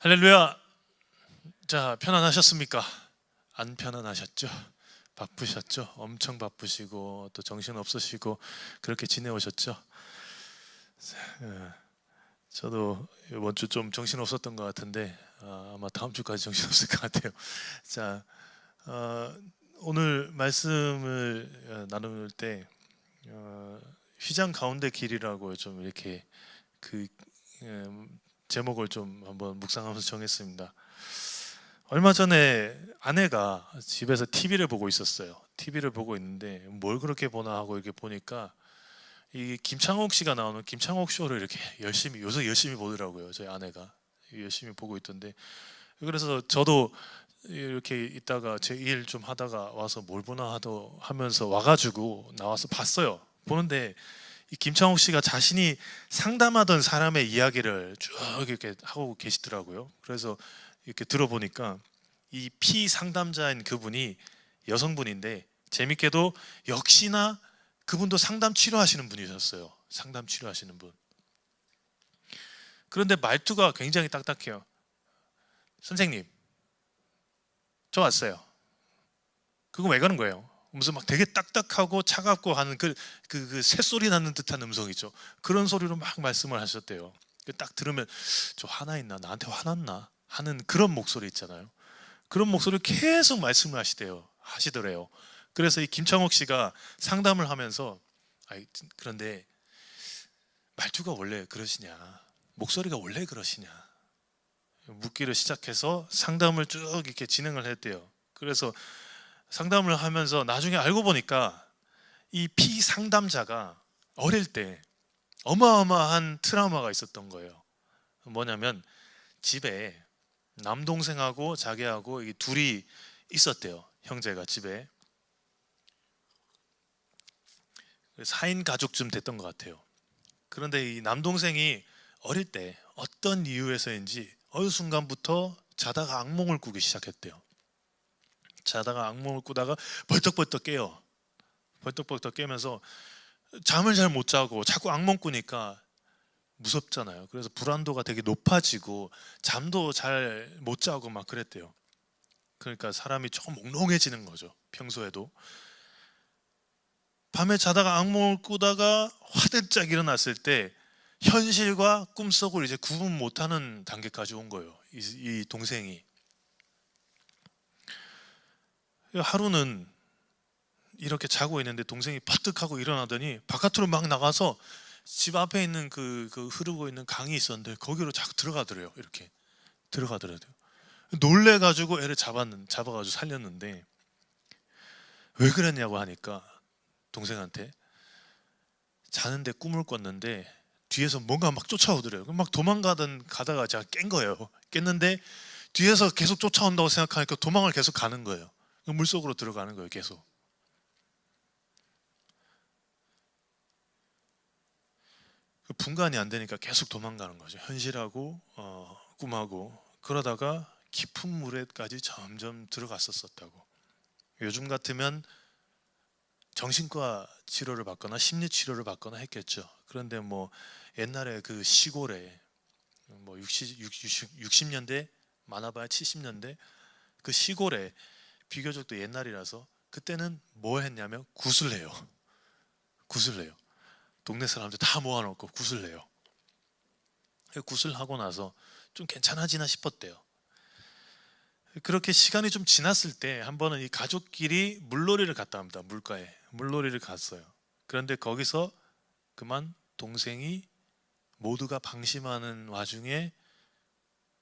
할렐루야. 자, 편안하셨습니까? 안 편안하셨죠? 바쁘셨죠? 엄청 바쁘시고 또 정신 없으시고 그렇게 지내오셨죠? 저도 이번 주 좀 정신 없었던 것 같은데 아마 다음 주까지 정신 없을 것 같아요. 자, 어, 오늘 말씀을 나눌 때 휘장 가운데 길이라고 좀 이렇게 그 제목을 좀 한번 묵상하면서 정했습니다. 얼마 전에 아내가 집에서 TV를 보고 있었어요. TV를 보고 있는데 뭘 그렇게 보나 하고 이렇게 보니까 이 김창옥 씨가 나오는 김창옥 쇼를 이렇게 요새 열심히 보더라고요. 저희 아내가 열심히 보고 있던데, 그래서 저도 이렇게 있다가 제 일 좀 하다가 와서 뭘 보나 하면서 와가지고 나와서 봤어요. 보는데 이 김창옥 씨가 자신이 상담하던 사람의 이야기를 쭉 이렇게 하고 계시더라고요. 그래서 이렇게 들어보니까 이 피상담자인 그분이 여성분인데, 재밌게도 역시나 그분도 상담 치료하시는 분이셨어요. 상담 치료하시는 분. 그런데 말투가 굉장히 딱딱해요. 선생님, 저 왔어요. 그거 왜 그런 거예요? 무슨 막 되게 딱딱하고 차갑고 하는 그 새소리 나는 듯한 음성이죠. 그런 소리로 막 말씀을 하셨대요. 딱 들으면 저 화나 있나? 나한테 화났나? 하는 그런 목소리 있잖아요. 그런 목소리를 계속 말씀을 하시더래요. 그래서 이 김창옥 씨가 상담을 하면서 그런데 말투가 원래 그러시냐? 목소리가 원래 그러시냐? 묻기를 시작해서 상담을 쭉 이렇게 진행을 했대요. 그래서 상담을 하면서 나중에 알고 보니까 이 피상담자가 어릴 때 어마어마한 트라우마가 있었던 거예요. 뭐냐면 집에 남동생하고 자기하고 이 둘이 있었대요. 형제가 집에 4인 가족쯤 됐던 것 같아요. 그런데 이 남동생이 어릴 때 어떤 이유에서인지 어느 순간부터 자다가 악몽을 꾸기 시작했대요. 자다가 악몽을 꾸다가 벌떡벌떡 깨요. 벌떡벌떡 깨면서 잠을 잘 못 자고 자꾸 악몽 꾸니까 무섭잖아요. 그래서 불안도가 되게 높아지고 잠도 잘 못 자고 막 그랬대요. 그러니까 사람이 조금 몽롱해지는 거죠. 평소에도. 밤에 자다가 악몽을 꾸다가 화들짝 일어났을 때 현실과 꿈속을 이제 구분 못하는 단계까지 온 거예요. 이 동생이. 하루는 이렇게 자고 있는데 동생이 퍼뜩하고 일어나더니 바깥으로 막 나가서 집 앞에 있는 그 흐르고 있는 강이 있었는데 거기로 자꾸 들어가더래요. 이렇게 들어가더래요. 놀래가지고 애를 잡아가지고 살렸는데, 왜 그랬냐고 하니까 동생한테 자는데 꿈을 꿨는데 뒤에서 뭔가 막 쫓아오더래요. 막 가다가 제가 깬 거예요. 깼는데 뒤에서 계속 쫓아온다고 생각하니까 도망을 계속 가는 거예요. 물속으로 들어가는 거예요. 계속. 분간이 안 되니까 계속 도망가는 거죠. 현실하고 꿈하고. 그러다가 깊은 물에까지 점점 들어갔었다고. 요즘 같으면 정신과 치료를 받거나 심리 치료를 받거나 했겠죠. 그런데 뭐 옛날에 그 시골에 뭐 60년대 많아봐야 70년대 그 시골에, 비교적 또 옛날이라서 그때는 뭐 했냐면 굿을 해요. 굿을 해요. 동네 사람들 다 모아놓고 굿을 해요. 굿을 하고 나서 좀 괜찮아지나 싶었대요. 그렇게 시간이 좀 지났을 때 한 번은 이 가족끼리 물놀이를 갔다 합니다. 물가에 물놀이를 갔어요. 그런데 거기서 그만 동생이 모두가 방심하는 와중에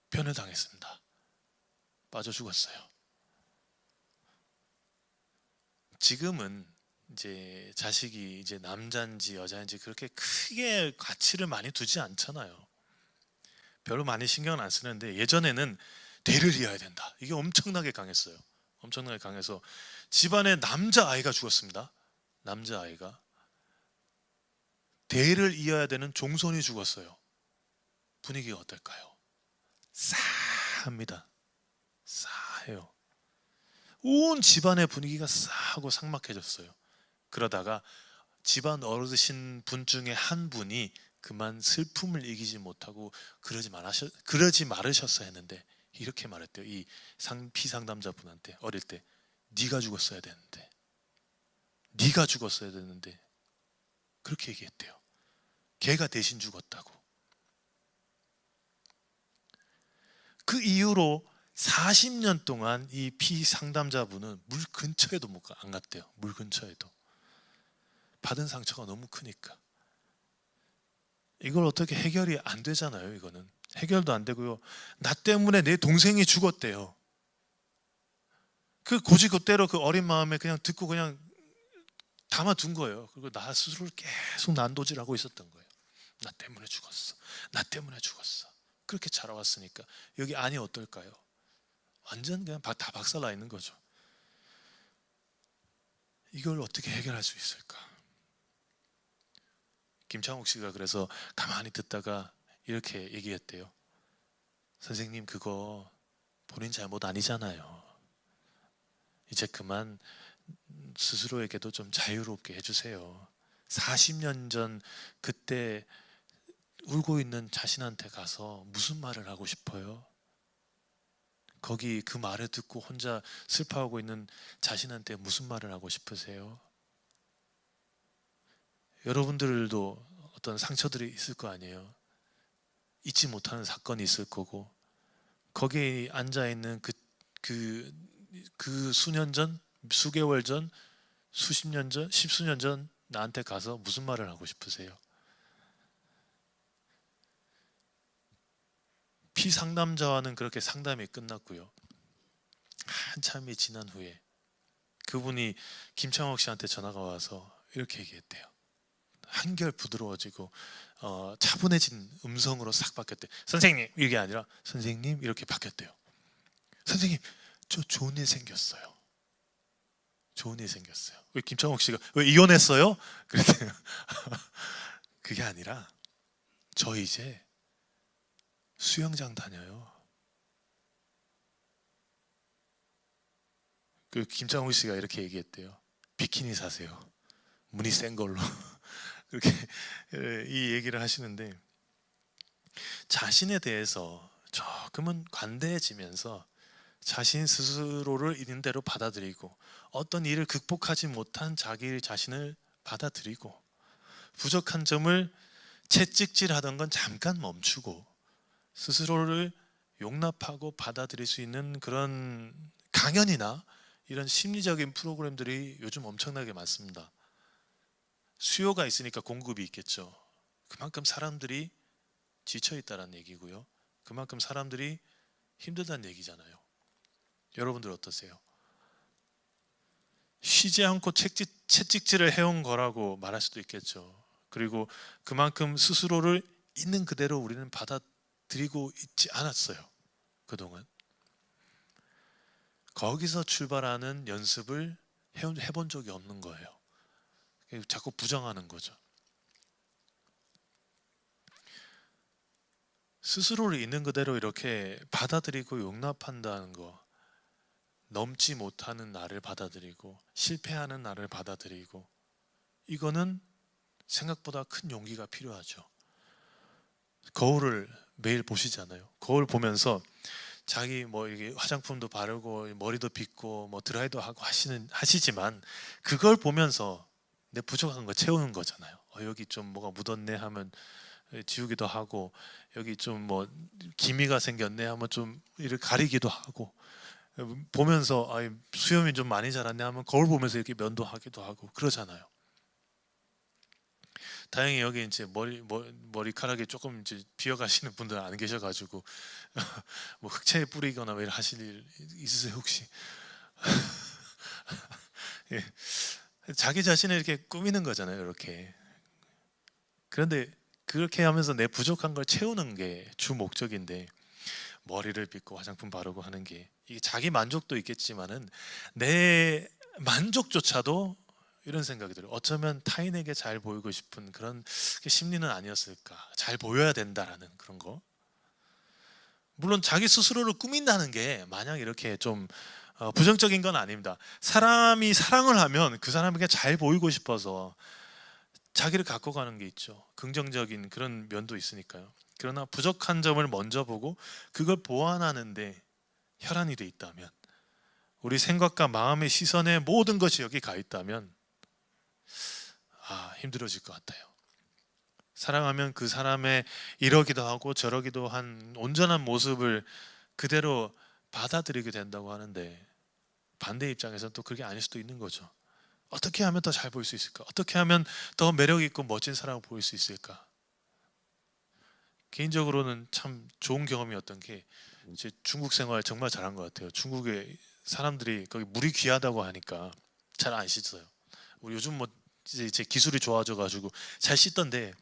변을 당했습니다. 빠져 죽었어요. 지금은 이제 자식이 이제 남자인지 여자인지 그렇게 크게 가치를 많이 두지 않잖아요. 별로 많이 신경을 안 쓰는데 예전에는 대를 이어야 된다. 이게 엄청나게 강했어요. 엄청나게 강해서 집안에 남자아이가 죽었습니다. 남자아이가. 대를 이어야 되는 종손이 죽었어요. 분위기가 어떨까요? 싸합니다. 싸해요. 온 집안의 분위기가 싸하고 삭막해졌어요. 그러다가 집안 어르신 분 중에 한 분이 그만 슬픔을 이기지 못하고 그러지 말으셨어야 했는데 이렇게 말했대요. 이 피상담자분한테 어릴 때 네가 죽었어야 되는데, 네가 죽었어야 되는데 그렇게 얘기했대요. 걔가 대신 죽었다고. 그 이후로 40년 동안 이 피상담자분은 물 근처에도 안 갔대요. 물 근처에도. 받은 상처가 너무 크니까. 이걸 어떻게 해결이 안 되잖아요. 이거는 해결도 안 되고요. 나 때문에 내 동생이 죽었대요. 그 고지고대로 그 어린 마음에 그냥 듣고 그냥 담아둔 거예요. 그리고 나 스스로를 계속 난도질하고 있었던 거예요. 나 때문에 죽었어. 나 때문에 죽었어. 그렇게 자라왔으니까 여기 안이 어떨까요? 완전 그냥 다 박살나 있는 거죠. 이걸 어떻게 해결할 수 있을까? 김창욱 씨가 그래서 가만히 듣다가 이렇게 얘기했대요. 선생님, 그거 본인 잘못 아니잖아요. 이제 그만 스스로에게도 좀 자유롭게 해주세요. 40년 전 그때 울고 있는 자신한테 가서 무슨 말을 하고 싶어요? 거기 그 말을 듣고 혼자 슬퍼하고 있는 자신한테 무슨 말을 하고 싶으세요? 여러분들도 어떤 상처들이 있을 거 아니에요. 잊지 못하는 사건이 있을 거고, 거기에 앉아있는 그 수년 전, 수개월 전, 수십 년 전, 십수년 전 나한테 가서 무슨 말을 하고 싶으세요? 피상담자와는 그렇게 상담이 끝났고요. 한참이 지난 후에 그분이 김창옥 씨한테 전화가 와서 이렇게 얘기했대요. 한결 부드러워지고 차분해진 음성으로 싹 바뀌었대요. 선생님, 이게 아니라 선생님 이렇게 바뀌었대요. 선생님, 저 좋은 일 생겼어요. 좋은 일 생겼어요. 왜 김창옥 씨가 왜 이혼했어요? 그랬대요. 그게 아니라 저 이제 수영장 다녀요. 그 김창욱 씨가 이렇게 얘기했대요. 비키니 사세요. 무늬 센 걸로. 그렇게 이 얘기를 하시는데, 자신에 대해서 조금은 관대해지면서 자신 스스로를 있는 대로 받아들이고, 어떤 일을 극복하지 못한 자기 자신을 받아들이고, 부족한 점을 채찍질하던 건 잠깐 멈추고 스스로를 용납하고 받아들일 수 있는 그런 강연이나 이런 심리적인 프로그램들이 요즘 엄청나게 많습니다. 수요가 있으니까 공급이 있겠죠. 그만큼 사람들이 지쳐 있다는 얘기고요. 그만큼 사람들이 힘들다는 얘기잖아요. 여러분들 어떠세요? 쉬지 않고 채찍질을 해온 거라고 말할 수도 있겠죠. 그리고 그만큼 스스로를 있는 그대로 우리는 받아들이고 있지 않았어요. 그동안. 거기서 출발하는 연습을 해본 적이 없는 거예요. 자꾸 부정하는 거죠. 스스로를 있는 그대로 이렇게 받아들이고 용납한다는 거, 넘지 못하는 나를 받아들이고 실패하는 나를 받아들이고, 이거는 생각보다 큰 용기가 필요하죠. 거울을 매일 보시잖아요. 거울 보면서 자기 뭐 이게 화장품도 바르고 머리도 빗고 뭐 드라이도 하고 하시지만, 그걸 보면서 내 부족한 거 채우는 거잖아요. 여기 좀 뭐가 묻었네 하면 지우기도 하고, 여기 좀 뭐 기미가 생겼네 하면 좀 이렇게 가리기도 하고, 보면서 수염이 좀 많이 자랐네 하면 거울 보면서 이렇게 면도하기도 하고 그러잖아요. 다행히 여기 이제 머리카락이 조금 이제 비어가시는 분들은 안 계셔가지고 뭐 흑채 뿌리거나 뭐 이런 하실 일 있으세요 혹시? 예. 자기 자신을 이렇게 꾸미는 거잖아요, 이렇게. 그런데 그렇게 하면서 내 부족한 걸 채우는 게 주 목적인데, 머리를 빗고 화장품 바르고 하는 게 이게 자기 만족도 있겠지만은 내 만족조차도 이런 생각이 들어요. 어쩌면 타인에게 잘 보이고 싶은 그런 심리는 아니었을까. 잘 보여야 된다라는 그런 거. 물론 자기 스스로를 꾸민다는 게 마냥 이렇게 좀 부정적인 건 아닙니다. 사람이 사랑을 하면 그 사람에게 잘 보이고 싶어서 자기를 갖고 가는 게 있죠. 긍정적인 그런 면도 있으니까요. 그러나 부족한 점을 먼저 보고 그걸 보완하는데 혈안이 돼 있다면, 우리 생각과 마음의 시선에 모든 것이 여기 가 있다면 힘들어질 것 같아요. 사랑하면 그 사람의 이러기도 하고 저러기도 한 온전한 모습을 그대로 받아들이게 된다고 하는데, 반대 입장에서는 또 그게 아닐 수도 있는 거죠. 어떻게 하면 더 잘 보일 수 있을까? 어떻게 하면 더 매력 있고 멋진 사람을 보일 수 있을까? 개인적으로는 참 좋은 경험이었던 게, 제 중국 생활 정말 잘한 것 같아요. 중국의 사람들이 거기 물이 귀하다고 하니까 잘 안 씻어요. 우리 요즘 뭐 이제 제 기술이 좋아져 가지고 잘 씻던데,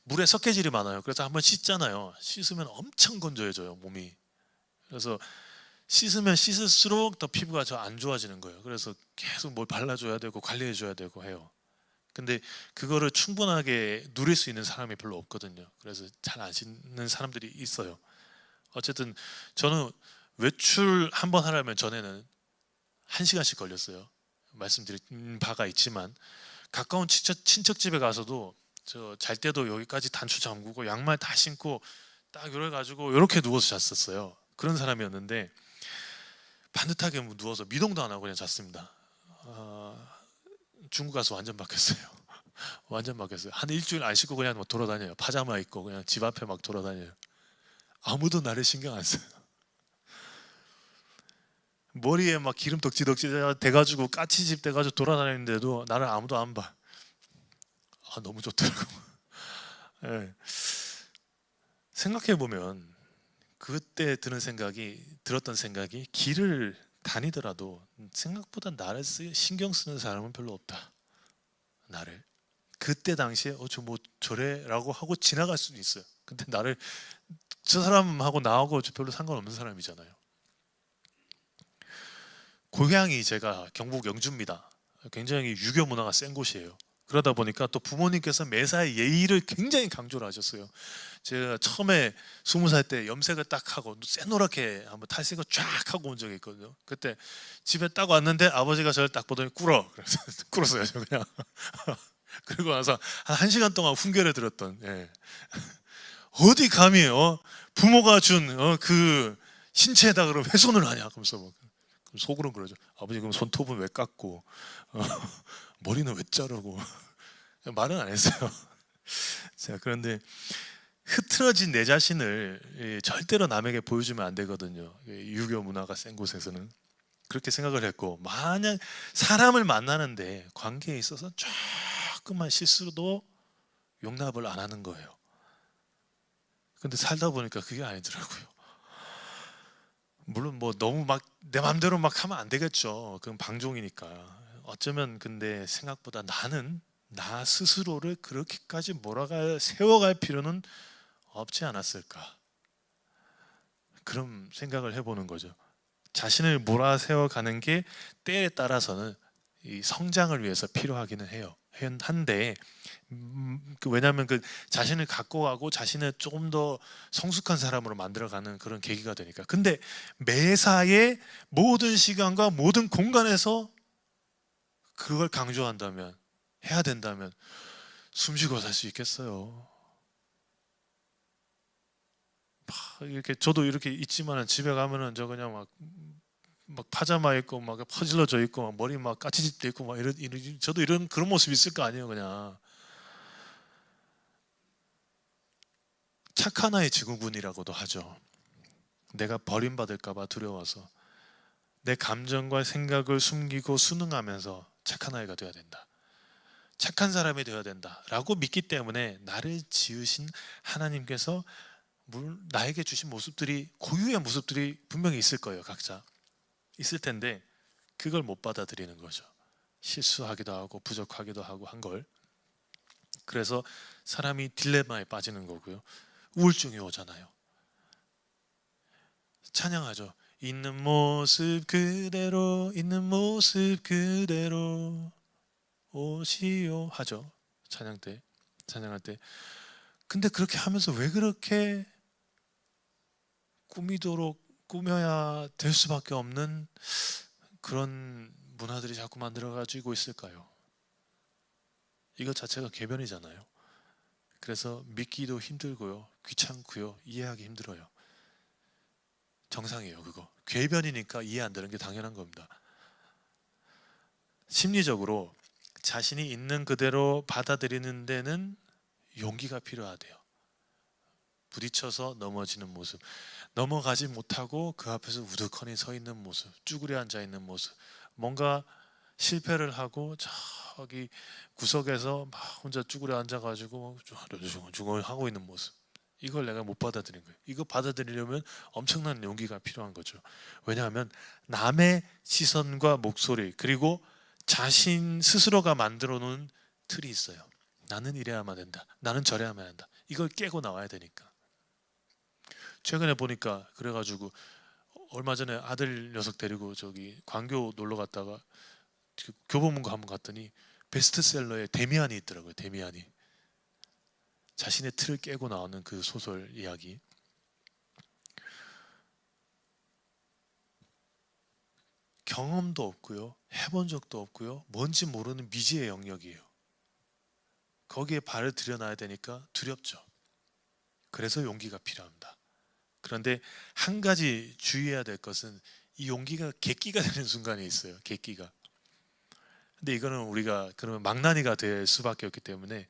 물에 석회질이 많아요. 그래서 한번 씻잖아요. 씻으면 엄청 건조해져요, 몸이. 그래서 씻으면 씻을수록 더 피부가 더 안 좋아지는 거예요. 그래서 계속 뭘 발라줘야 되고 관리해줘야 되고 해요. 근데 그거를 충분하게 누릴 수 있는 사람이 별로 없거든요. 그래서 잘 안 씻는 사람들이 있어요. 어쨌든 저는 외출 한 번 하려면 전에는 1시간씩 걸렸어요. 말씀드린 바가 있지만, 가까운 친척 집에 가서도 저 잘 때도 여기까지 단추 잠그고 양말 다 신고 딱 이래 가지고 이렇게 누워서 잤었어요. 그런 사람이었는데 반듯하게 누워서 미동도 안 하고 그냥 잤습니다. 중국 가서 완전 바뀌었어요. 완전 바뀌었어요. 한 일주일 안 씻고 그냥 막 돌아다녀요. 파자마 입고 그냥 집 앞에 막 돌아다녀요. 아무도 나를 신경 안 써요. 머리에 막 기름 덕지덕지 돼가지고 까치집 돼가지고 돌아다니는데도 나를 아무도 안 봐. 너무 좋더라고. 네. 생각해 보면 그때 들었던 생각이, 길을 다니더라도 생각보다 나를 신경 쓰는 사람은 별로 없다. 나를 그때 당시에 저 뭐 저래라고 하고 지나갈 수도 있어요. 근데 나를, 저 사람하고 나하고 별로 상관없는 사람이잖아요. 고향이 제가 경북 영주입니다. 굉장히 유교 문화가 센 곳이에요. 그러다 보니까 또 부모님께서 매사에 예의를 굉장히 강조를 하셨어요. 제가 처음에 20살 때 염색을 딱 하고 새노랗게 한번 탈색을 쫙 하고 온 적이 있거든요. 그때 집에 딱 왔는데 아버지가 저를 딱 보더니 꿇어. 그래서 꿇었어요, 저 그냥. 그리고 나서 한 1시간 동안 훈계를 들었던. 예. 어디 감히 부모가 준 그 신체에다 그럼 훼손을 하냐, 그러면서 뭐. 그럼 속으로는 그러죠. 아버지 그럼 손톱은 왜 깎고 머리는 왜 자르고. 말은 안 했어요. 자, 그런데 흐트러진 내 자신을 절대로 남에게 보여주면 안 되거든요. 유교 문화가 센 곳에서는 그렇게 생각을 했고, 만약 사람을 만나는데 관계에 있어서 조금만 실수도 용납을 안 하는 거예요. 근데 살다 보니까 그게 아니더라고요. 물론 뭐 너무 막 내 맘대로 막 하면 안 되겠죠. 그건 방종이니까. 어쩌면 근데 생각보다 나는 나 스스로를 그렇게까지 세워갈 필요는 없지 않았을까, 그런 생각을 해보는 거죠. 자신을 몰아세워가는 게 때에 따라서는 이 성장을 위해서 필요하기는 해요. 한데 왜냐하면 그 자신을 갖고 가고 자신을 조금 더 성숙한 사람으로 만들어가는 그런 계기가 되니까. 근데 매사에 모든 시간과 모든 공간에서 그걸 강조한다면, 해야 된다면 숨쉬고 살 수 있겠어요? 이렇게 저도 이렇게 있지만은 집에 가면은 저 그냥 막 파자마 입고 막 퍼질러져 있고 막 머리 막 까치집돼 있고 막 저도 이런 그런 모습 있을 거 아니에요. 그냥 착한 아이 증후군이라고도 하죠. 내가 버림받을까 봐 두려워서 내 감정과 생각을 숨기고 순응하면서 착한 아이가 되어야 된다, 착한 사람이 되어야 된다라고 믿기 때문에 나를 지으신 하나님께서 나에게 주신 모습들이, 고유의 모습들이 분명히 있을 거예요. 각자 있을 텐데 그걸 못 받아들이는 거죠. 실수하기도 하고 부족하기도 하고 한 걸. 그래서 사람이 딜레마에 빠지는 거고요. 우울증이 오잖아요. 찬양하죠. 있는 모습 그대로, 있는 모습 그대로 오시오 하죠. 찬양할 때. 근데 그렇게 하면서 왜 그렇게 꾸며야 될 수밖에 없는 그런 문화들이 자꾸 만들어 가지고 있을까요? 이것 자체가 궤변이잖아요. 그래서 믿기도 힘들고요, 귀찮고요, 이해하기 힘들어요. 정상이에요. 그거 궤변이니까 이해 안 되는 게 당연한 겁니다. 심리적으로 자신이 있는 그대로 받아들이는 데는 용기가 필요하대요. 부딪혀서 넘어지는 모습, 넘어가지 못하고 그 앞에서 우두커니 서 있는 모습, 쭈그려 앉아 있는 모습, 뭔가 실패를 하고 저기 구석에서 막 혼자 쭈그려 앉아가지고 주거 하고 있는 모습, 이걸 내가 못 받아들인 거예요. 이거 받아들이려면 엄청난 용기가 필요한 거죠. 왜냐하면 남의 시선과 목소리, 그리고 자신 스스로가 만들어 놓은 틀이 있어요. 나는 이래야만 된다, 나는 저래야만 한다, 이걸 깨고 나와야 되니까. 최근에 보니까 그래가지고 얼마 전에 아들 녀석 데리고 저기 광교 놀러 갔다가 그 교보문고 한번 갔더니 베스트셀러에 데미안이 있더라고요. 데미안이 자신의 틀을 깨고 나오는 그 소설 이야기. 경험도 없고요, 해본 적도 없고요, 뭔지 모르는 미지의 영역이에요. 거기에 발을 들여놔야 되니까 두렵죠. 그래서 용기가 필요합니다. 그런데 한 가지 주의해야 될 것은 이 용기가 객기가 되는 순간이 있어요. 객기가. 근데 이거는 우리가 그러면 망나니가 될 수밖에 없기 때문에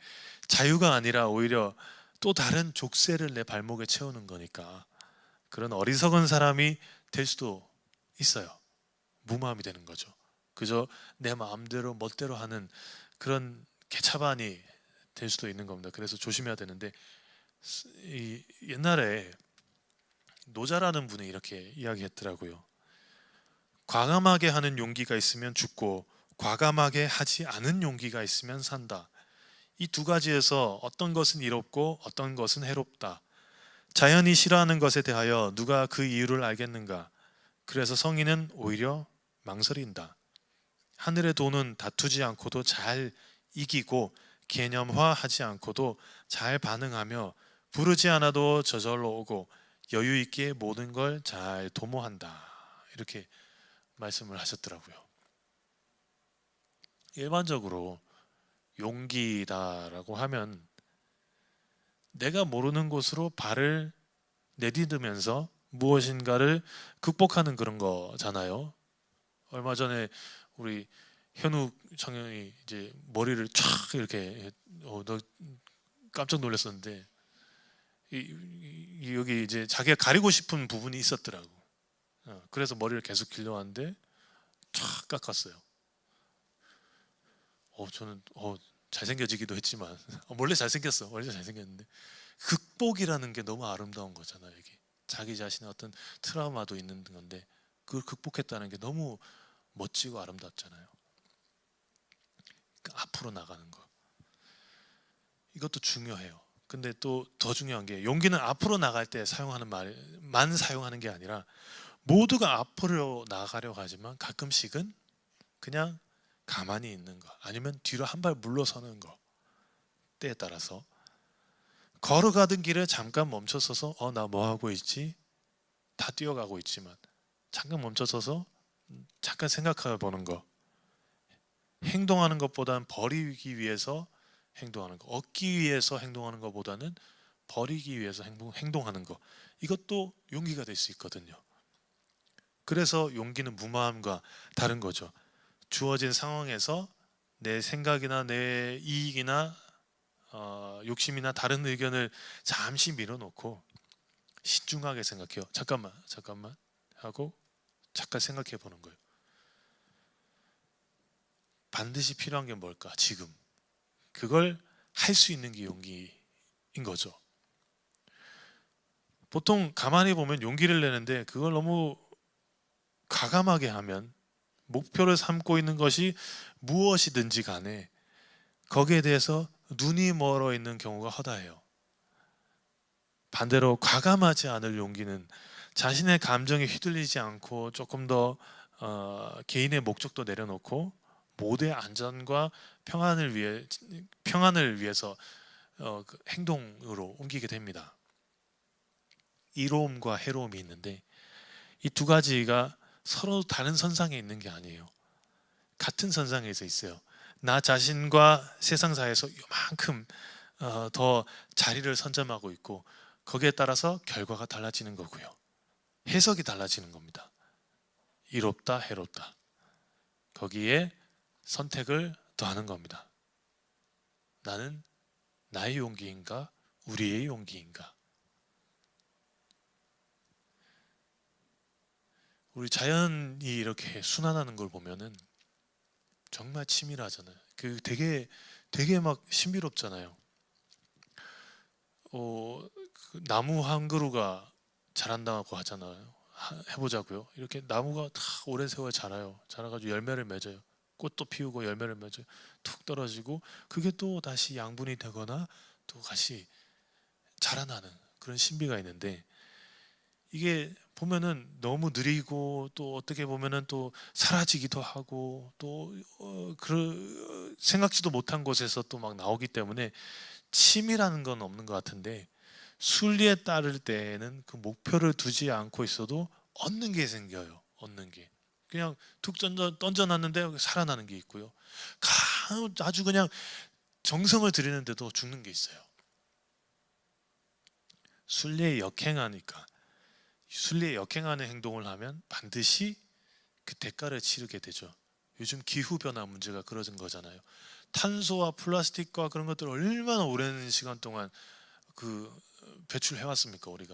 자유가 아니라 오히려 또 다른 족쇄를 내 발목에 채우는 거니까 그런 어리석은 사람이 될 수도 있어요. 무마음이 되는 거죠. 그저 내 마음대로 멋대로 하는 그런 개차반이 될 수도 있는 겁니다. 그래서 조심해야 되는데, 옛날에 노자라는 분이 이렇게 이야기했더라고요. 과감하게 하는 용기가 있으면 죽고 과감하게 하지 않은 용기가 있으면 산다. 이 두 가지에서 어떤 것은 이롭고 어떤 것은 해롭다. 자연이 싫어하는 것에 대하여 누가 그 이유를 알겠는가? 그래서 성인은 오히려 망설인다. 하늘의 도는 다투지 않고도 잘 이기고 개념화하지 않고도 잘 반응하며 부르지 않아도 저절로 오고 여유 있게 모든 걸 잘 도모한다. 이렇게 말씀을 하셨더라고요. 일반적으로 용기다라고 하면 내가 모르는 곳으로 발을 내디디면서 무엇인가를 극복하는 그런 거잖아요. 얼마 전에 우리 현욱 청년이 이제 머리를 촥 이렇게 너 깜짝 놀랐었는데 여기 이제 자기가 가리고 싶은 부분이 있었더라고. 그래서 머리를 계속 길러왔는데 촥 깎았어요. 저는 잘생겨지기도 했지만 원래 잘생겼어. 원래 잘생겼는데 극복이라는 게 너무 아름다운 거잖아요. 이게 자기 자신의 어떤 트라우마도 있는 건데 그걸 극복했다는 게 너무 멋지고 아름답잖아요. 그러니까 앞으로 나가는 거, 이것도 중요해요. 근데 또 더 중요한 게 용기는 앞으로 나갈 때 사용하는 말만 사용하는 게 아니라 모두가 앞으로 나가려고 하지만 가끔씩은 그냥 가만히 있는 거, 아니면 뒤로 한 발 물러서는 거, 때에 따라서 걸어가던 길에 잠깐 멈춰서서 나 뭐 하고 있지? 다 뛰어가고 있지만 잠깐 멈춰서서 잠깐 생각해 보는 거, 행동하는 것보다는 버리기 위해서 행동하는 거, 얻기 위해서 행동하는 것보다는 버리기 위해서 행동하는 거, 이것도 용기가 될 수 있거든요. 그래서 용기는 무마함과 다른 거죠. 주어진 상황에서 내 생각이나 내 이익이나 욕심이나 다른 의견을 잠시 밀어놓고 신중하게 생각해요. 잠깐만 하고 잠깐 생각해 보는 거예요. 반드시 필요한 게 뭘까? 지금 그걸 할 수 있는 게 용기인 거죠. 보통 가만히 보면 용기를 내는데 그걸 너무 과감하게 하면 목표를 삼고 있는 것이 무엇이든지 간에 거기에 대해서 눈이 멀어 있는 경우가 허다해요. 반대로 과감하지 않을 용기는 자신의 감정에 휘둘리지 않고 조금 더 개인의 목적도 내려놓고 모두의 안전과 평안을 위해서 그 행동으로 옮기게 됩니다. 이로움과 해로움이 있는데 이 두 가지가 서로 다른 선상에 있는 게 아니에요. 같은 선상에서 있어요. 나 자신과 세상 사이에서 이만큼 더 자리를 선점하고 있고, 거기에 따라서 결과가 달라지는 거고요. 해석이 달라지는 겁니다. 이롭다, 해롭다. 거기에 선택을 더하는 겁니다. 나는 나의 용기인가, 우리의 용기인가. 우리 자연이 이렇게 순환하는 걸 보면은 정말 치밀하잖아요. 되게 막 신비롭잖아요. 그 나무 한 그루가 자란다고 하잖아요. 해보자고요. 이렇게 나무가 다 오랜 세월 자라요. 자라가지고 열매를 맺어요. 꽃도 피우고 열매를 맺어요. 툭 떨어지고 그게 또 다시 양분이 되거나 또 다시 자라나는 그런 신비가 있는데, 이게 보면은 너무 느리고 또 어떻게 보면은 또 사라지기도 하고 또 생각지도 못한 곳에서 또 막 나오기 때문에 취미라는 건 없는 것 같은데, 순리에 따를 때에는 그 목표를 두지 않고 있어도 얻는 게 생겨요. 얻는 게 그냥 툭 던져놨는데 살아나는 게 있고요. 아주 그냥 정성을 들이는데도 죽는 게 있어요. 순리에 역행하니까, 순리에 역행하는 행동을 하면 반드시 그 대가를 치르게 되죠. 요즘 기후변화 문제가 그러는 거잖아요. 탄소와 플라스틱과 그런 것들을 얼마나 오랜 시간 동안 그 배출해 왔습니까, 우리가.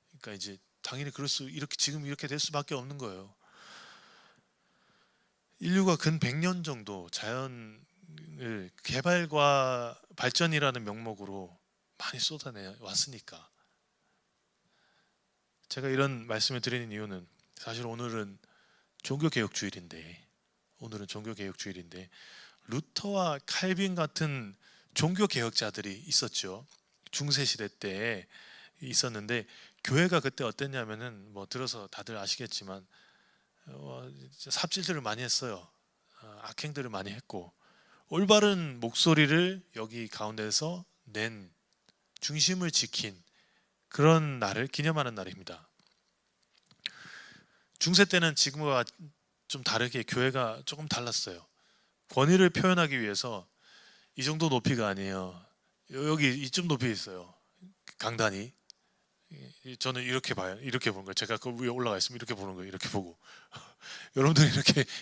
그러니까 이제 당연히 이렇게 지금 이렇게 될 수밖에 없는 거예요. 인류가 근 100년 정도 자연을 개발과 발전이라는 명목으로 많이 쏟아내 왔으니까. 제가 이런 말씀을 드리는 이유는, 사실 오늘은 종교개혁주일인데 루터와 칼빈 같은 종교개혁자들이 있었죠. 중세시대 때 있었는데, 교회가 그때 어땠냐면은 뭐 들어서 다들 아시겠지만 삽질들을 많이 했어요. 악행들을 많이 했고, 올바른 목소리를 여기 가운데서 낸, 중심을 지킨 그런 날을 기념하는 날입니다. 중세 때는 지금과 좀 다르게 교회가 조금 달랐어요. 권위를 표현하기 위해서 이 정도 높이가 아니에요. 여기 이쯤 높이 있어요. 강단이. 저는 이렇게 봐요. 이렇게 보는 거예요. 제가 그 위에 올라가 있으면 이렇게 보는 거예요. 이렇게 보고. 여러분들이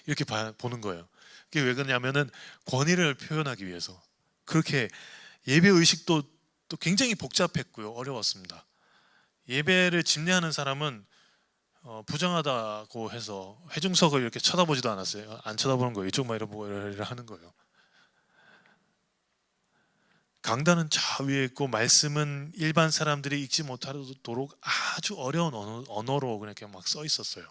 이렇게 보는 거예요. 그게 왜 그러냐면은 권위를 표현하기 위해서. 그렇게 예배 의식도 또 굉장히 복잡했고요. 어려웠습니다. 예배를 집례하는 사람은 부정하다고 해서 회중석을 이렇게 쳐다보지도 않았어요. 안 쳐다보는 거예요. 이쪽만 이러고 하는 거예요. 강단은 저 위에 있고, 말씀은 일반 사람들이 읽지 못하도록 아주 어려운 언어로 그렇게 막 써 있었어요.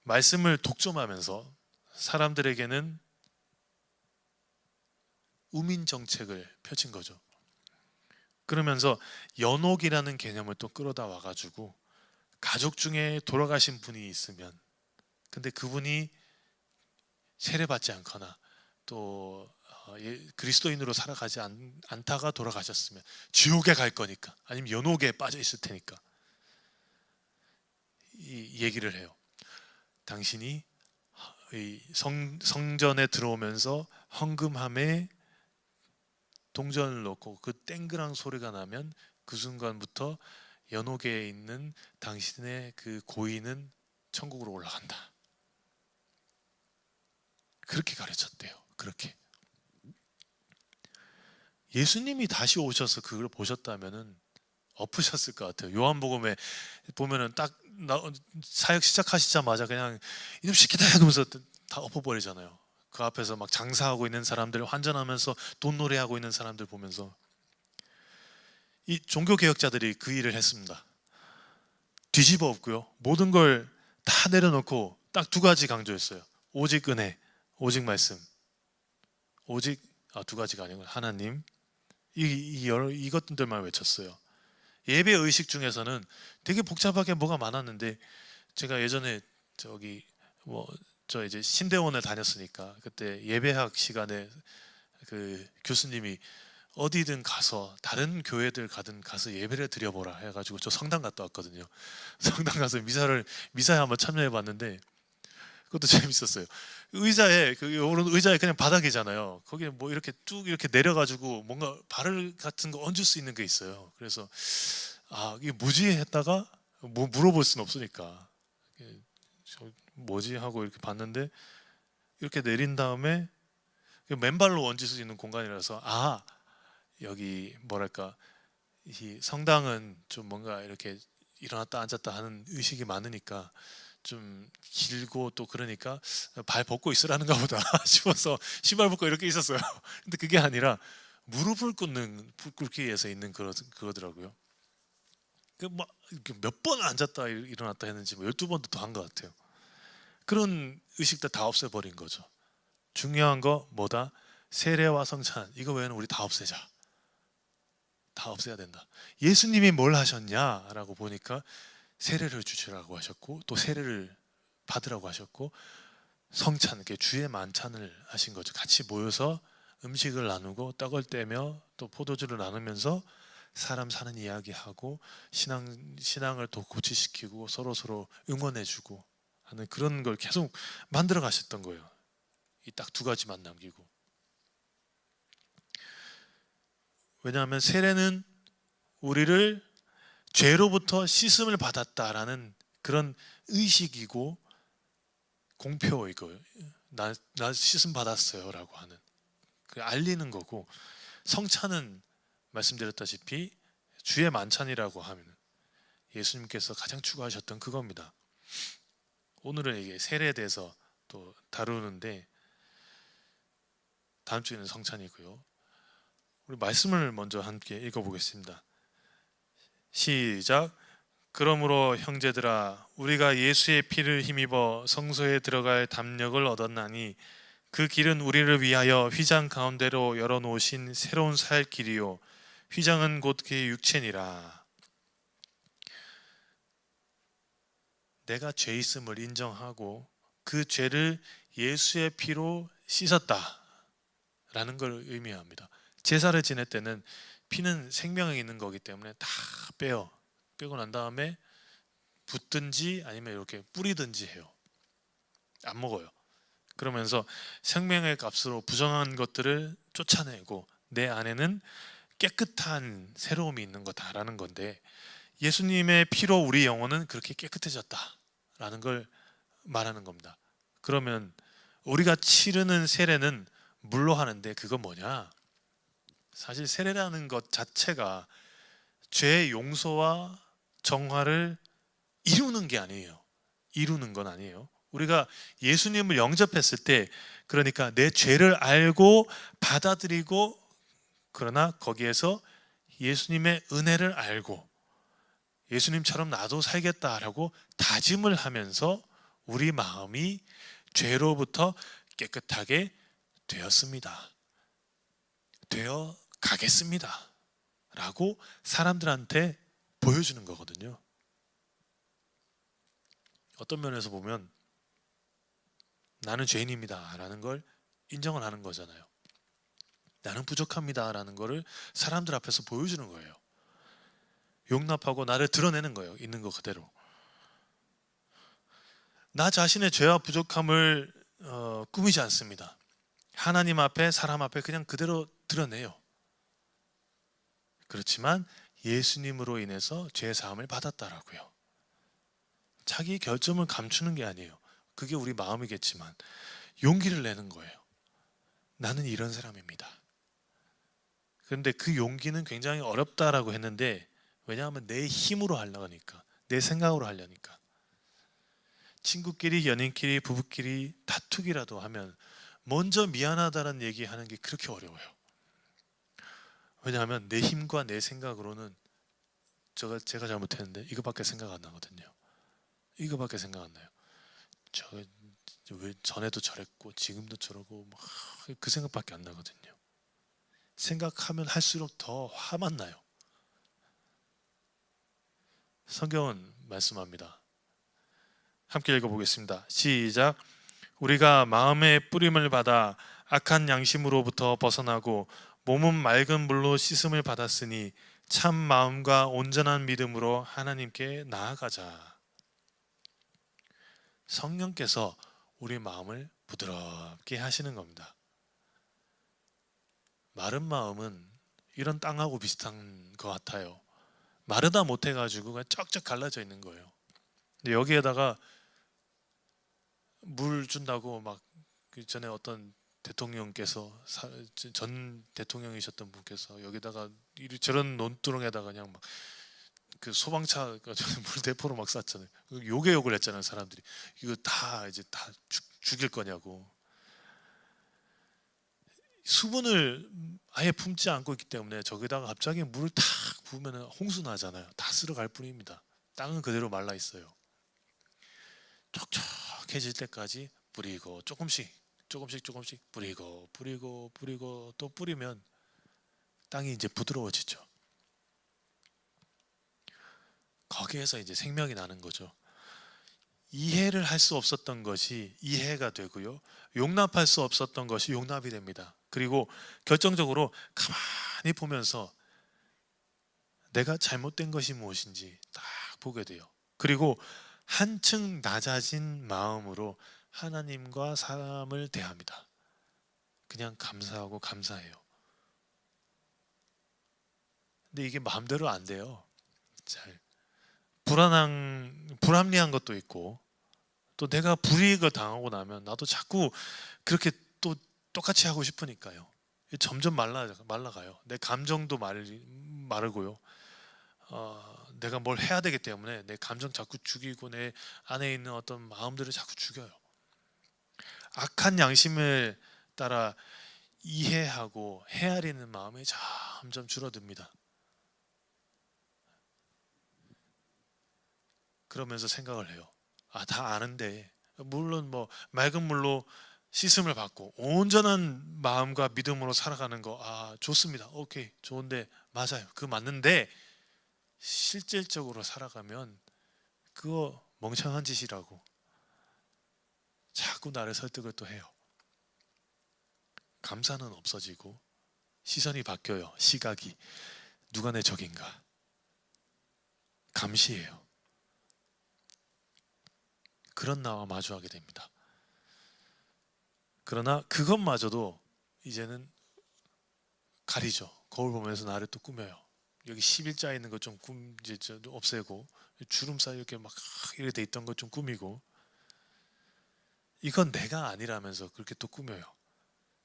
말씀을 독점하면서 사람들에게는 우민 정책을 펼친 거죠. 그러면서 연옥이라는 개념을 또 끌어다 와가지고, 가족 중에 돌아가신 분이 있으면, 근데 그분이 세례받지 않거나 또 그리스도인으로 살아가지 않다가 돌아가셨으면 지옥에 갈 거니까, 아니면 연옥에 빠져 있을 테니까 이 얘기를 해요. 당신이 이 성전에 들어오면서 헌금함에 동전을 넣고 그 땡그랑 소리가 나면 그 순간부터 연옥에 있는 당신의 그 고인은 천국으로 올라간다. 그렇게 가르쳤대요. 그렇게. 예수님이 다시 오셔서 그걸 보셨다면은 엎으셨을 것 같아요. 요한복음에 보면은 딱 사역 시작하시자마자 그냥 이놈 새끼다 하면서 다 엎어버리잖아요. 그 앞에서 막 장사하고 있는 사람들, 환전하면서 돈 노래하고 있는 사람들 보면서. 이 종교개혁자들이 그 일을 했습니다. 뒤집어 엎고요. 모든 걸 다 내려놓고 딱 두 가지 강조했어요. 오직 은혜, 오직 말씀. 오직 두 가지가 아니고 하나님. 이것들만 외쳤어요. 예배 의식 중에서는 되게 복잡하게 뭐가 많았는데, 제가 예전에 저 이제 신대원을 다녔으니까 그때 예배학 시간에 그 교수님이 어디든 가서, 다른 교회들 가서 예배를 드려보라 해가지고 저 성당 갔다 왔거든요. 성당 가서 미사에 한번 참여해 봤는데, 그것도 재밌었어요. 의자에 요런 의자에 그냥 바닥이잖아요. 거기에 뭐 이렇게 쭉 이렇게 내려가지고 뭔가 발을 같은 거 얹을 수 있는 게 있어요. 그래서 이게 뭐지 했다가 뭐 물어볼 수는 없으니까 저 뭐지 하고 이렇게 봤는데 이렇게 내린 다음에 맨발로 얹을 수 있는 공간이라서 여기 뭐랄까 이 성당은 좀 뭔가 이렇게 일어났다 앉았다 하는 의식이 많으니까 좀 길고 또 그러니까 발 벗고 있으라는가 보다 싶어서 신발 벗고 이렇게 있었어요. 근데 그게 아니라 무릎을 꿇기 위해서 있는 그거더라고요. 몇 번 앉았다 일어났다 했는지 뭐 12번도 더 한 것 같아요. 그런 의식들 다 없애버린 거죠. 중요한 거 뭐다? 세례와 성찬, 이거 외에는 우리 다 없애자. 다 없애야 된다. 예수님이 뭘 하셨냐라고 보니까 세례를 주시라고 하셨고 또 세례를 받으라고 하셨고 성찬, 주의 만찬을 하신 거죠. 같이 모여서 음식을 나누고 떡을 떼며 또 포도주를 나누면서 사람 사는 이야기하고 신앙을 더 고취시키고 서로 응원해주고 하는 그런 걸 계속 만들어 가셨던 거예요. 이 딱 두 가지만 남기고. 왜냐하면 세례는 우리를 죄로부터 씻음을 받았다라는 그런 의식이고 공표이고 나 씻음 받았어요 라고 하는 알리는 거고, 성찬은 말씀드렸다시피 주의 만찬이라고 하면 예수님께서 가장 추구하셨던 그겁니다. 오늘은 이게 세례에 대해서 또 다루는데 다음 주에는 성찬이고요. 우리 말씀을 먼저 함께 읽어보겠습니다. 시작. 그러므로 형제들아 우리가 예수의 피를 힘입어 성소에 들어갈 담력을 얻었나니 그 길은 우리를 위하여 휘장 가운데로 열어놓으신 새로운 살 길이요 휘장은 곧 그의 육체니라. 내가 죄 있음을 인정하고 그 죄를 예수의 피로 씻었다 라는 걸 의미합니다. 제사를 지낼 때는 피는 생명이 있는 거기 때문에 다 빼고 난 다음에 붓든지 아니면 이렇게 뿌리든지 해요. 안 먹어요. 그러면서 생명의 값으로 부정한 것들을 쫓아내고 내 안에는 깨끗한 새로움이 있는 거다라는 건데, 예수님의 피로 우리 영혼은 그렇게 깨끗해졌다라는 걸 말하는 겁니다. 그러면 우리가 치르는 세례는 물로 하는데 그건 뭐냐? 사실 세례라는 것 자체가 죄의 용서와 정화를 이루는 게 아니에요. 이루는 건 아니에요. 우리가 예수님을 영접했을 때, 그러니까 내 죄를 알고 받아들이고, 그러나 거기에서 예수님의 은혜를 알고 예수님처럼 나도 살겠다라고 다짐을 하면서 우리 마음이 죄로부터 깨끗하게 되었습니다. 되어 가겠습니다 라고 사람들한테 보여주는 거거든요. 어떤 면에서 보면 나는 죄인입니다 라는 걸 인정을 하는 거잖아요. 나는 부족합니다 라는 거를 사람들 앞에서 보여주는 거예요. 용납하고 나를 드러내는 거예요. 있는 거 그대로. 나 자신의 죄와 부족함을 꾸미지 않습니다. 하나님 앞에 사람 앞에 그냥 그대로 드러내요. 그렇지만 예수님으로 인해서 죄 사함을 받았다라고요. 자기 결점을 감추는 게 아니에요. 그게 우리 마음이겠지만 용기를 내는 거예요. 나는 이런 사람입니다. 그런데 그 용기는 굉장히 어렵다라고 했는데, 왜냐하면 내 힘으로 하려니까, 내 생각으로 하려니까. 친구끼리, 연인끼리, 부부끼리 다투기라도 하면 먼저 미안하다는 얘기하는 게 그렇게 어려워요. 왜냐하면 내 힘과 내 생각으로는 제가 잘못했는데 이거밖에 생각 안 나거든요. 이거밖에 생각 안 나요. 왜 전에도 저랬고 지금도 저러고 막 그 생각밖에 안 나거든요. 생각하면 할수록 더 화만 나요. 성경은 말씀합니다. 함께 읽어보겠습니다. 시작. 우리가 마음의 뿌림을 받아 악한 양심으로부터 벗어나고 몸은 맑은 물로 씻음을 받았으니 참 마음과 온전한 믿음으로 하나님께 나아가자. 성령께서 우리 마음을 부드럽게 하시는 겁니다. 마른 마음은 이런 땅하고 비슷한 것 같아요. 마르다 못해가지고 그냥 쩍쩍 갈라져 있는 거예요. 근데 여기에다가 물 준다고 막 그 전에 어떤 대통령께서 전 대통령이셨던 분께서 여기다가 저런 논두렁에다가 그냥 막 그 소방차 물 대포로 막 쐈잖아요. 욕을 했잖아요, 사람들이. 이거 다 이제 다 죽일 거냐고. 수분을 아예 품지 않고 있기 때문에 저기다가 갑자기 물을 탁 부으면 홍수 나잖아요. 다 쓸어갈 뿐입니다. 땅은 그대로 말라 있어요. 촉촉해질 때까지 뿌리고 조금씩 뿌리고 또 뿌리면 땅이 이제 부드러워지죠. 거기에서 이제 생명이 나는 거죠. 이해를 할 수 없었던 것이 이해가 되고요. 용납할 수 없었던 것이 용납이 됩니다. 그리고 결정적으로 가만히 보면서 내가 잘못된 것이 무엇인지 딱 보게 돼요. 그리고 한층 낮아진 마음으로 하나님과 사람을 대합니다. 그냥 감사하고 감사해요. 근데 이게 마음대로 안 돼요. 잘 불합리한 것도 있고, 또 내가 불이익을 당하고 나면 나도 자꾸 그렇게 또 똑같이 하고 싶으니까요. 점점 말라가요. 내 감정도 마르고요. 내가 뭘 해야 되기 때문에 내 감정 자꾸 죽이고 내 안에 있는 어떤 마음들을 자꾸 죽여요. 악한 양심을 따라 이해하고 헤아리는 마음이 점점 줄어듭니다. 그러면서 생각을 해요. 다 아는데, 물론 뭐 맑은 물로 씻음을 받고 온전한 마음과 믿음으로 살아가는 거 좋습니다. 오케이, 좋은데 맞아요. 그거 맞는데 실질적으로 살아가면 그거 멍청한 짓이라고 자꾸 나를 설득을 또 해요. 감사는 없어지고 시선이 바뀌어요. 시각이 누가 내 적인가 감시해요. 그런 나와 마주하게 됩니다. 그러나 그것마저도 이제는 가리죠. 거울 보면서 나를 또 꾸며요. 여기 11자 있는 것 좀 이제 없애고 주름살 이렇게 막 이렇게 돼 있던 것 좀 꾸미고, 이건 내가 아니라면서 그렇게 또 꾸며요.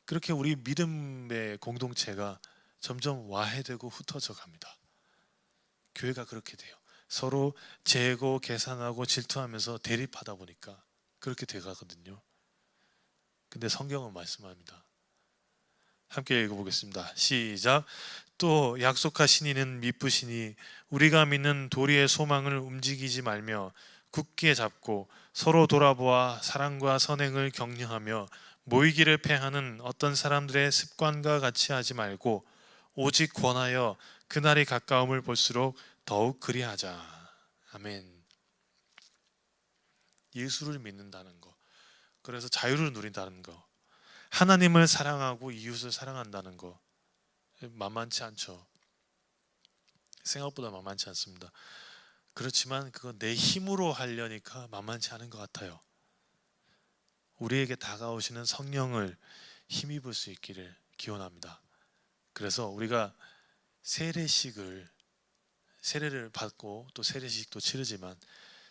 그렇게 우리 믿음의 공동체가 점점 와해되고 흩어져 갑니다. 교회가 그렇게 돼요. 서로 재고 계산하고 질투하면서 대립하다 보니까 그렇게 돼가거든요. 근데 성경은 말씀합니다. 함께 읽어보겠습니다. 시작. 또 약속하신 이는 미쁘시니 우리가 믿는 도리의 소망을 움직이지 말며 굳게 잡고 서로 돌아보아 사랑과 선행을 격려하며 모이기를 패하는 어떤 사람들의 습관과 같이 하지 말고 오직 권하여 그날이 가까움을 볼수록 더욱 그리하자. 아멘. 예수를 믿는다는 거, 그래서 자유를 누린다는 거, 하나님을 사랑하고 이웃을 사랑한다는 거 만만치 않죠. 생각보다 만만치 않습니다. 그렇지만 그건 내 힘으로 하려니까 만만치 않은 것 같아요. 우리에게 다가오시는 성령을 힘입을 수 있기를 기원합니다. 그래서 우리가 세례를 받고 또 세례식도 치르지만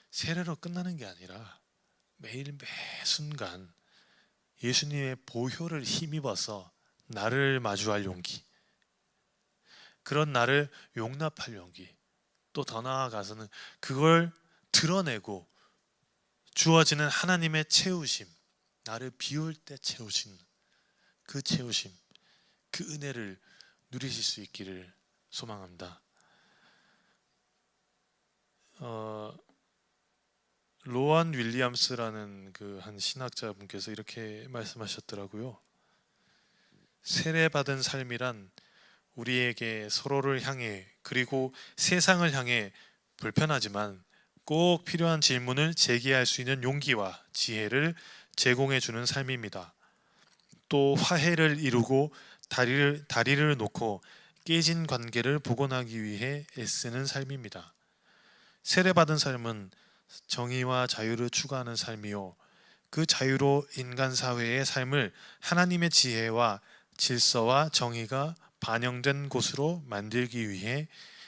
세례로 끝나는 게 아니라 매일 매 순간 예수님의 보혈을 힘입어서 나를 마주할 용기, 그런 나를 용납할 용기, 또 더 나아가서는 그걸 드러내고 주어지는 하나님의 채우심, 나를 비울 때 채우신 그 채우심, 그 은혜를 누리실 수 있기를 소망합니다. 로안 윌리엄스라는 그 한 신학자분께서 이렇게 말씀하셨더라고요. 세례받은 삶이란 우리에게 서로를 향해 그리고 세상을 향해 불편하지만 꼭 필요한 질문을 제기할 수 있는 용기와 지혜를 제공해 주는 삶입니다. 또 화해를 이루고 다리를 놓고 깨진 관계를 복원하기 위해 애쓰는 삶입니다. 세례받은 삶은 정의와 자유를 추구하는 삶이요, 그 자유로 인간 사회의 삶을 하나님의 지혜와 질서와 정의가 반영된 곳으로 만들기 위해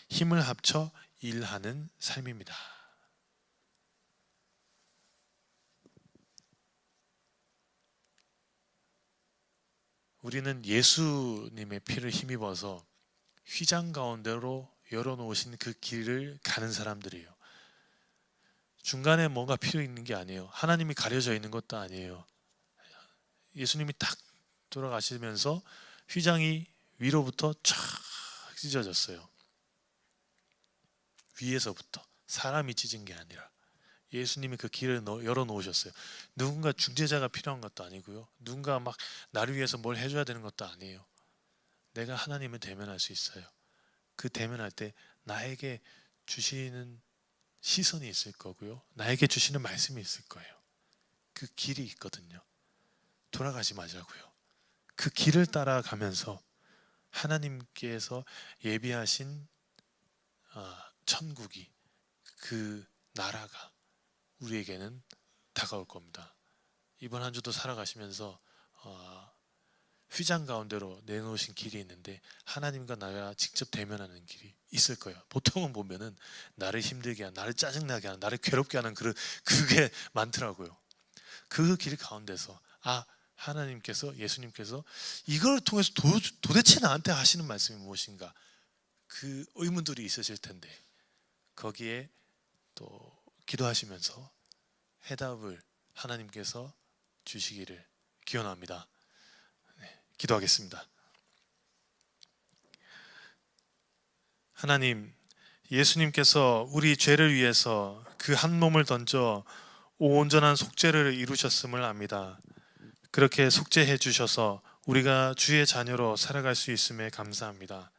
힘을 합쳐 일하는 삶입니다. 우리는 예수님의 피를 힘입어서 휘장 가운데로 열어놓으신 그 길을 가는 사람들이에요. 중간에 뭔가 필요 있는 게 아니에요. 하나님이 가려져 있는 것도 아니에요. 예수님이 딱 돌아가시면서 휘장이 위로부터 쫙 찢어졌어요. 위에서부터. 사람이 찢은 게 아니라 예수님이 그 길을 열어놓으셨어요. 누군가 중재자가 필요한 것도 아니고요. 누군가 막 나를 위해서 뭘 해줘야 되는 것도 아니에요. 내가 하나님을 대면할 수 있어요. 그 대면할 때 나에게 주시는 시선이 있을 거고요. 나에게 주시는 말씀이 있을 거예요. 그 길이 있거든요. 돌아가지 말자고요. 그 길을 따라가면서 하나님께서 예비하신 천국이, 그 나라가 우리에게는 다가올 겁니다. 이번 한 주도 살아가시면서 휘장 가운데로 내놓으신 길이 있는데 하나님과 나가 직접 대면하는 길이 있을 거예요. 보통은 보면은 나를 힘들게 하는, 나를 짜증나게 하는, 나를 괴롭게 하는 그게 많더라고요. 그 길 가운데서 하나님께서, 예수님께서 이걸 통해서 도대체 나한테 하시는 말씀이 무엇인가, 그 의문들이 있으실 텐데 거기에 또 기도하시면서 해답을 하나님께서 주시기를 기원합니다. 기도하겠습니다. 하나님, 예수님께서 우리 죄를 위해서 그 한 몸을 던져 온전한 속죄를 이루셨음을 압니다. 그렇게 속죄해 주셔서 우리가 주의 자녀로 살아갈 수 있음에 감사합니다.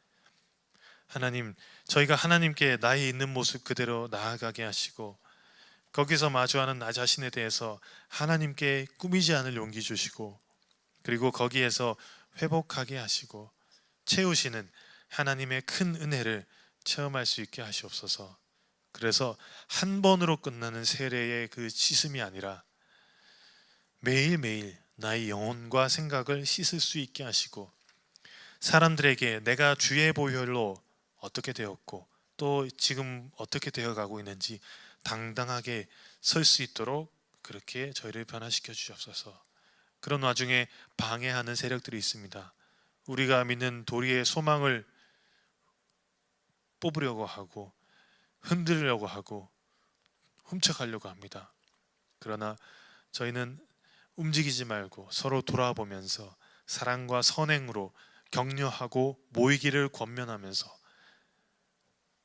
하나님, 저희가 하나님께 나의 있는 모습 그대로 나아가게 하시고 거기서 마주하는 나 자신에 대해서 하나님께 꾸미지 않을 용기 주시고, 그리고 거기에서 회복하게 하시고 채우시는 하나님의 큰 은혜를 체험할 수 있게 하시옵소서. 그래서 한 번으로 끝나는 세례의 그 씻음이 아니라 매일매일 나의 영혼과 생각을 씻을 수 있게 하시고, 사람들에게 내가 주의 보혈로 어떻게 되었고 또 지금 어떻게 되어가고 있는지 당당하게 설 수 있도록 그렇게 저희를 변화시켜 주옵소서. 그런 와중에 방해하는 세력들이 있습니다. 우리가 믿는 도리의 소망을 뽑으려고 하고 흔들려고 하고 훔쳐가려고 합니다. 그러나 저희는 움직이지 말고 서로 돌아보면서 사랑과 선행으로 격려하고 모이기를 권면하면서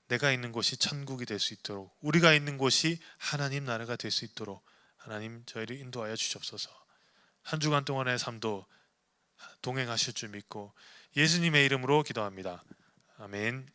내가 있는 곳이 천국이 될 수 있도록, 우리가 있는 곳이 하나님 나라가 될 수 있도록 하나님 저희를 인도하여 주시옵소서. 한 주간 동안의 삶도 동행하실 줄 믿고 예수님의 이름으로 기도합니다. 아멘.